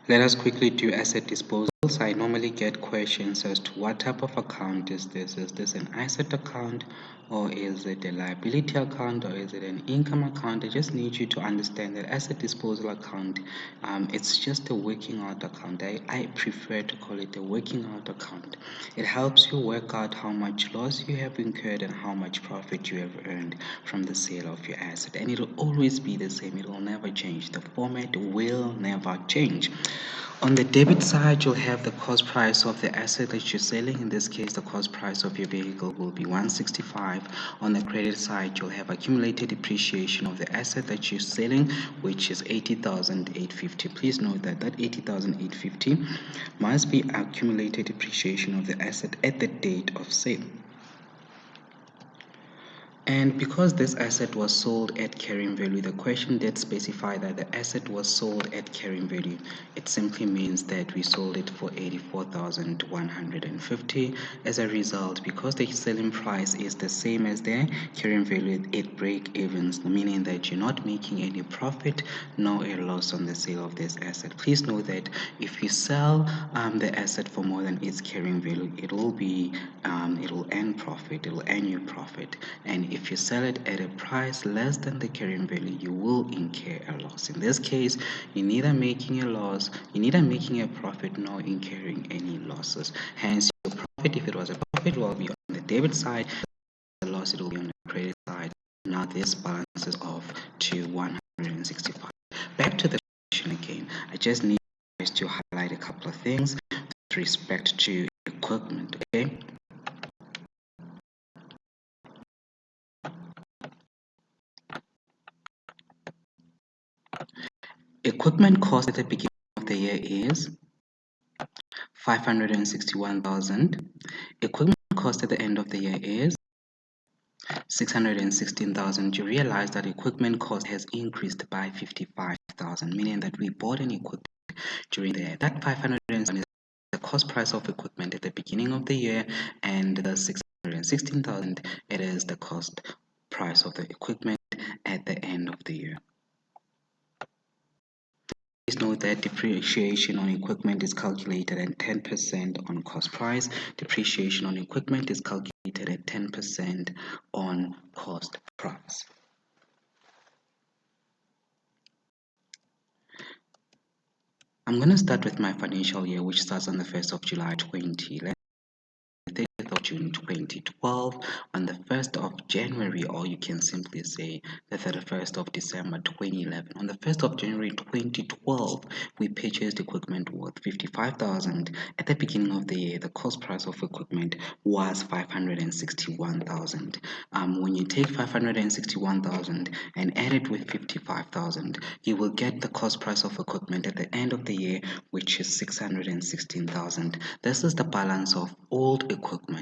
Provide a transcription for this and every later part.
Let us quickly do asset disposals. I normally get questions as to what type of account is this? Is this an asset account, or is it a liability account, or is it an income account? I just need you to understand that asset disposal account, it's just a working out account. I prefer to call it a working out account. It helps you work out how much loss you have incurred and how much profit you have earned from the sale of your asset. And it'll always be the same. It will never change. The format will never change. On the debit side, you'll have the cost price of the asset that you're selling. In this case, the cost price of your vehicle will be 165. On the credit side, you'll have accumulated depreciation of the asset that you're selling, which is 80,850. Please note that that 80,850 must be accumulated depreciation of the asset at the date of sale. And because this asset was sold at carrying value, the question did specify that the asset was sold at carrying value. It simply means that we sold it for 84,150. As a result, because the selling price is the same as the carrying value, it break evens, meaning that you're not making any profit nor a loss on the sale of this asset. Please note that if you sell the asset for more than its carrying value, it will earn profit, it will earn you profit. And if you sell it at a price less than the carrying value, you will incur a loss. In this case, you're neither making a loss, you're neither making a profit nor incurring any losses. Hence, your profit, if it was a profit, will be on the debit side, the loss, it will be on the credit side. Now this balances off to 165. Back to the question again. I just need to highlight a couple of things with respect to equipment, okay? Equipment cost at the beginning of the year is 561,000. Equipment cost at the end of the year is 616,000. You realize that equipment cost has increased by 55,000, meaning that we bought an equipment during the year. That 500,000 is the cost price of equipment at the beginning of the year, and the 616,000, it is the cost price of the equipment at the end of the year. Please note that depreciation on equipment is calculated at 10% on cost price. Depreciation on equipment is calculated at 10% on cost price. I'm going to start with my financial year, which starts on the 1st of July 20. 30th of June 2012, on the 1st of January, or you can simply say the 31st of December 2011. On the 1st of January 2012, we purchased equipment worth 55,000. At the beginning of the year, the cost price of equipment was 561,000. When you take 561,000 and add it with 55,000, you will get the cost price of equipment at the end of the year, which is 616,000. This is the balance of old equipment.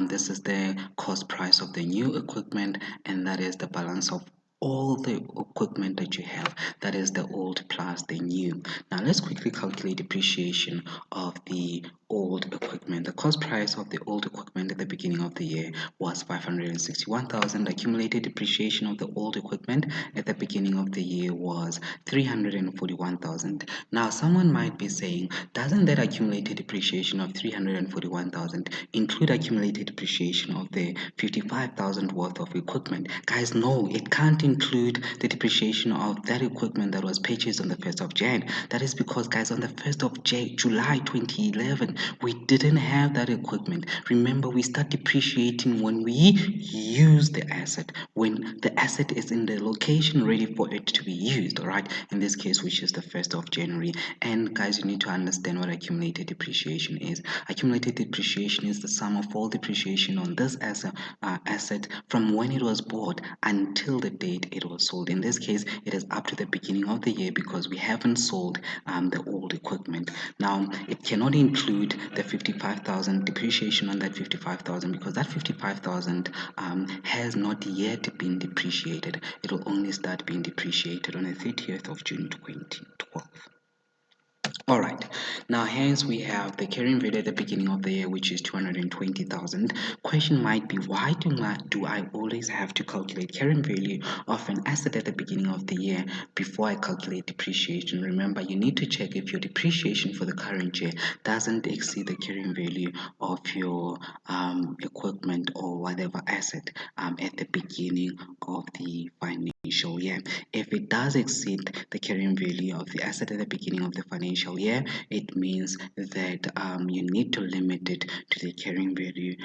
This is the cost price of the new equipment, and that is the balance of all the equipment that you have, that is the old plus the new. Now let's quickly calculate depreciation of the old equipment. The cost price of the old equipment at the beginning of the year was 561,000. Accumulated depreciation of the old equipment at the beginning of the year was 341,000. Now someone might be saying, doesn't that accumulated depreciation of 341,000 include accumulated depreciation of the 55,000 worth of equipment? Guys, no, it can't include the depreciation of that equipment that was purchased on the 1st of Jan. That is because, guys, on the 1st of July 2011, we didn't have that equipment. Remember, we start depreciating when we use the asset, when the asset is in the location ready for it to be used, all right? In this case, which is the 1st of January. And guys, you need to understand what accumulated depreciation is. Accumulated depreciation is the sum of all depreciation on this asset from when it was bought until the date it was sold. In this case, it is up to the beginning of the year because we haven't sold the old equipment. Now, it cannot include the 55,000 depreciation on that 55,000 because that 55,000 has not yet been depreciated. It will only start being depreciated on the 30th of June 2012. All right, Now, hence we have the carrying value at the beginning of the year, which is 220,000. Question might be, why do I always have to calculate carrying value of an asset at the beginning of the year before I calculate depreciation? Remember, you need to check if your depreciation for the current year doesn't exceed the carrying value of your equipment or whatever asset at the beginning of the financial year. If it does exceed the carrying value of the asset at the beginning of the financial year, it means that you need to limit it to the carrying value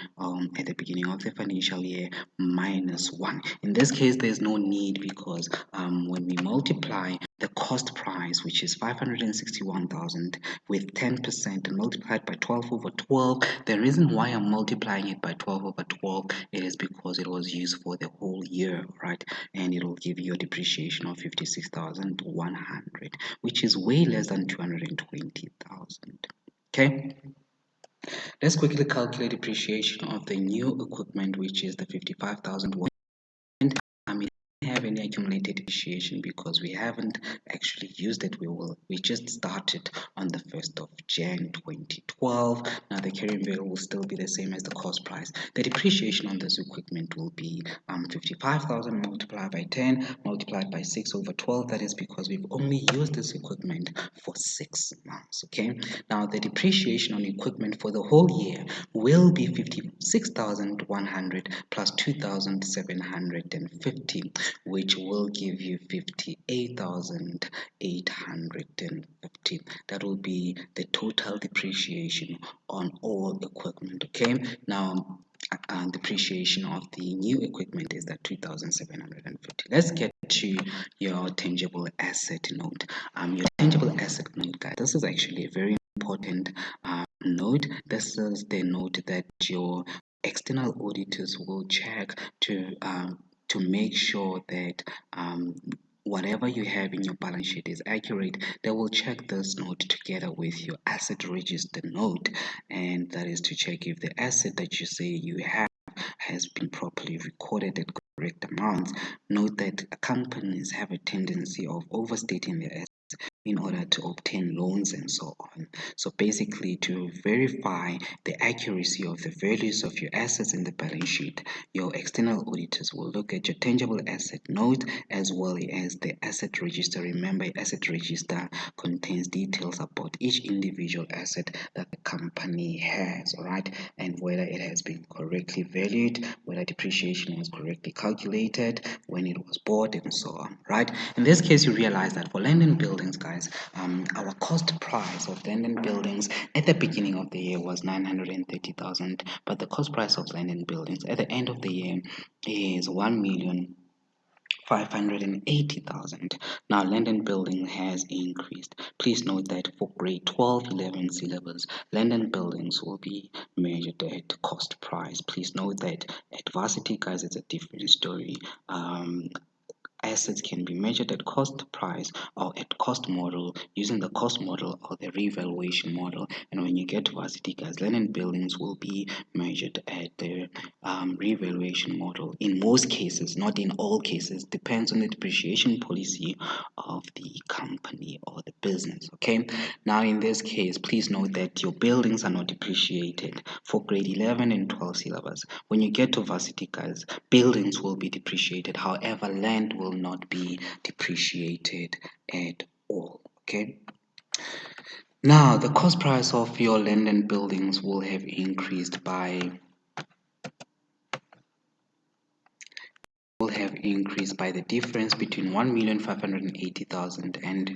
at the beginning of the financial year minus 1. In this case, there's no need, because when we multiply the cost price, which is 561,000, with 10% and multiply it by 12 over 12, the reason why I'm multiplying it by 12 over 12 is because it was used for the whole year, right? And it will give you a depreciation of 56,100, which is way less than 220,000. Okay, let's quickly calculate depreciation of the new equipment, which is the 55,000. I mean, have any accumulated depreciation because we haven't actually used it. We just started on the 1st of Jan 2012. Now the carrying value will still be the same as the cost price. The depreciation on this equipment will be 55,000 multiplied by 10 multiplied by 6 over 12. That is because we've only used this equipment for 6 months. Okay, now the depreciation on equipment for the whole year will be 56,100 plus 2,750, which will give you 58,850. That will be the total depreciation on all equipment. Okay, now depreciation of the new equipment is that 2,750. Let's get to your tangible asset note. Your tangible asset note, guys, this is actually a very important note. This is the note that your external auditors will check to make sure that whatever you have in your balance sheet is accurate. They will check this note together with your asset register note, and that is to check if the asset that you say you have has been properly recorded at correct amounts. Note that companies have a tendency of overstating their assets in order to obtain loans and so on. So basically, to verify the accuracy of the values of your assets in the balance sheet, your external auditors will look at your tangible asset note as well as the asset register. Remember, asset register contains details about each individual asset that the company has, all right, and whether it has been correctly valued, whether depreciation was correctly calculated when it was bought, and so on, right? In this case, you realize that for land and buildings, guys, our cost price of land and buildings at the beginning of the year was 930,000, but the cost price of land and buildings at the end of the year is 1,580,000. Now, land and building has increased. Please note that for grade 12, 11 syllabus, land and buildings will be measured at cost price. Please note that at varsity, guys, it's a different story. Assets can be measured at cost price or at cost model using the cost model or the revaluation model. And when you get to varsity, guys, land and buildings will be measured at the revaluation model. In most cases, not in all cases, depends on the depreciation policy of the company or the business. Okay, now in this case, please note that your buildings are not depreciated for grade 11 and 12 syllabus. When you get to varsity, guys, buildings will be depreciated. However, land will not be depreciated at all. Okay, now the cost price of your land and buildings will have increased by the difference between 1,580,000 and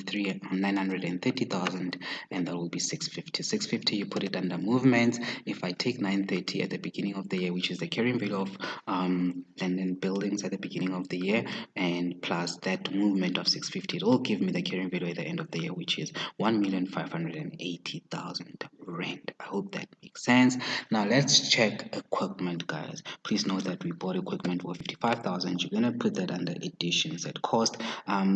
930,000, and that will be 650. 650, you put it under movements. If I take 930 at the beginning of the year, which is the carrying value of land and buildings at the beginning of the year, and plus that movement of 650, it will give me the carrying value at the end of the year, which is 1,580,000 rand. I hope that makes sense. Now let's check equipment, guys. Please note that we bought equipment for 55,000. You're gonna put that under additions at cost.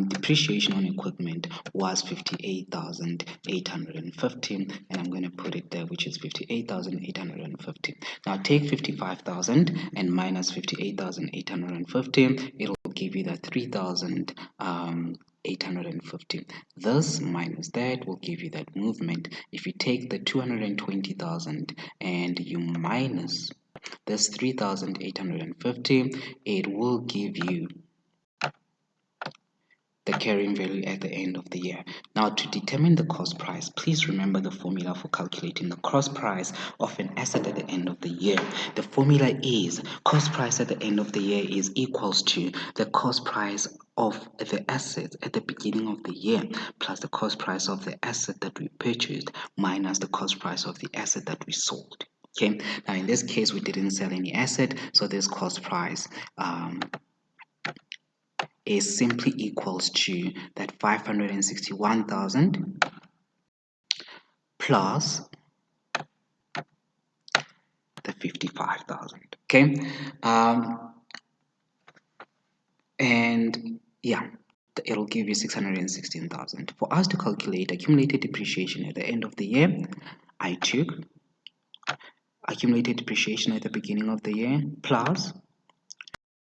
Depreciation on equipment was 58,850, and I'm gonna put it there, which is 58,850. Now take 55,000 and minus 58,850. It will give you that 3,000 850. This minus that will give you that movement. If you take the 220,000 and you minus this 3,850, it will give you the carrying value at the end of the year. Now, to determine the cost price, please remember the formula for calculating the cost price of an asset at the end of the year. The formula is cost price at the end of the year is equals to the cost price of the asset at the beginning of the year plus the cost price of the asset that we purchased minus the cost price of the asset that we sold. Okay, now in this case we didn't sell any asset, so this cost price is simply equals to that 561,000 plus the 55,000. Okay, and yeah, it'll give you 616,000. For us to calculate accumulated depreciation at the end of the year, I took accumulated depreciation at the beginning of the year plus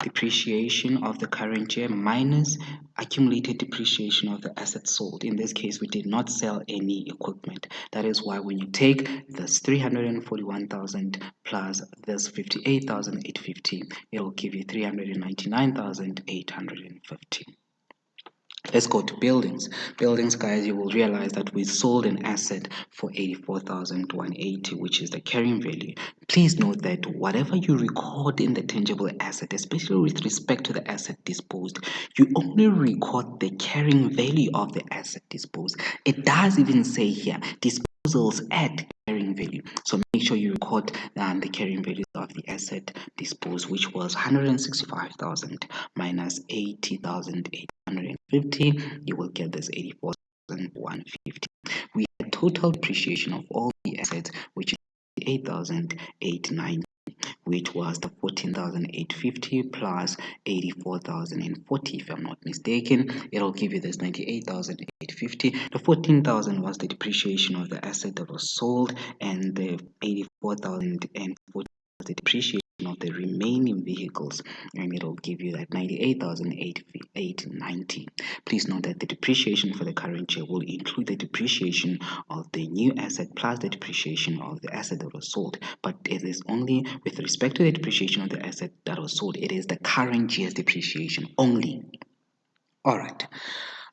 depreciation of the current year minus accumulated depreciation of the assets sold. In this case, we did not sell any equipment. That is why when you take this 341,000 plus this 58,850, it'll give you 399,850. Let's go to buildings. Buildings, guys, you will realize that we sold an asset for 84,180, which is the carrying value. Please note that whatever you record in the tangible asset, especially with respect to the asset disposed, you only record the carrying value of the asset disposed. It does even say here, disposals at carrying value. So make sure you record the carrying value of the asset disposed, which was 165,000 minus 80,850. You will get this 84,150. We had total depreciation of all the assets, which is 8,890, which was the 14,850 plus 84,040, if I'm not mistaken. It'll give you this 98,850. The 14,000 was the depreciation of the asset that was sold, and the 84,040 was the depreciation of the remaining vehicles, and it'll give you that 98,890. Please note that the depreciation for the current year will include the depreciation of the new asset plus the depreciation of the asset that was sold, but it is only with respect to the depreciation of the asset that was sold. It is the current year's depreciation only. All right.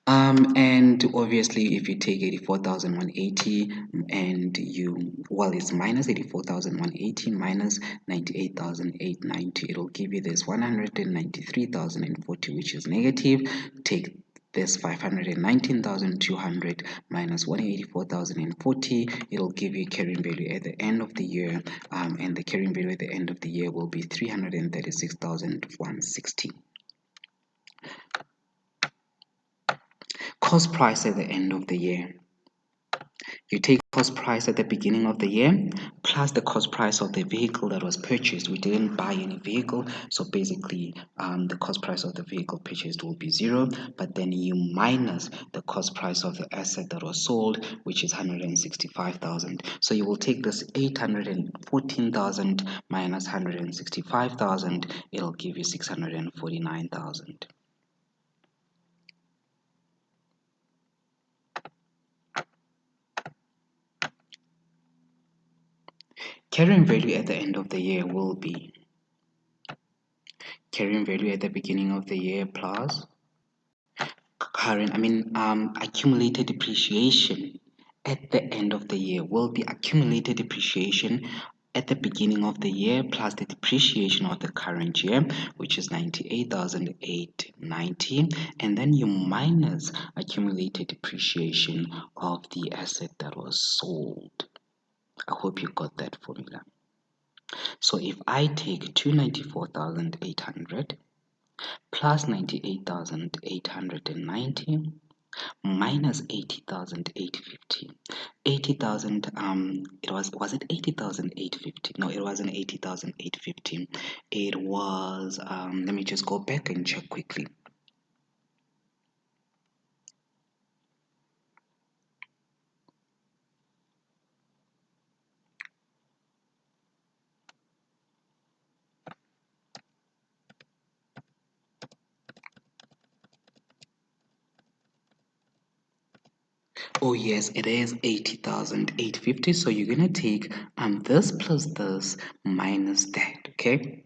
And obviously if you take 84,180 and it's minus 84,180 minus 98,890, it'll give you this 193,040, which is negative. Take this 519,200 minus 184,040, it'll give you carrying value at the end of the year, and the carrying value at the end of the year will be 336,160. Cost price at the end of the year. You take cost price at the beginning of the year plus the cost price of the vehicle that was purchased. We didn't buy any vehicle, so basically the cost price of the vehicle purchased will be 0, but then you minus the cost price of the asset that was sold, which is 165,000. So you will take this 814,000 minus 165,000, it'll give you 649,000. Carrying value at the end of the year will be carrying value at the beginning of the year plus accumulated depreciation at the end of the year will be accumulated depreciation at the beginning of the year plus the depreciation of the current year, which is 98,890, and then you minus accumulated depreciation of the asset that was sold. I hope you got that formula. So if I take 294,800 plus 98,890 minus 80,850. 80,000 was it 80,850? No, it wasn't 80,850. It was let me just go back and check quickly. Oh yes, it is 80,850. So you're gonna take this plus this minus that, okay?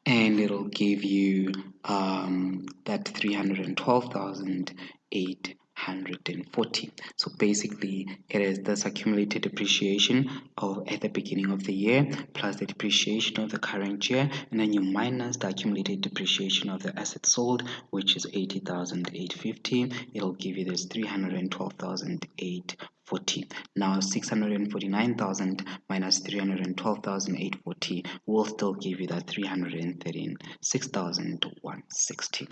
And it'll give you that 312,840. So basically it is this accumulated depreciation of at the beginning of the year plus the depreciation of the current year, and then you minus the accumulated depreciation of the asset sold, which is 80,850. It'll give you this 312,840. Now 649,000 minus 312,840 will still give you that 336,160.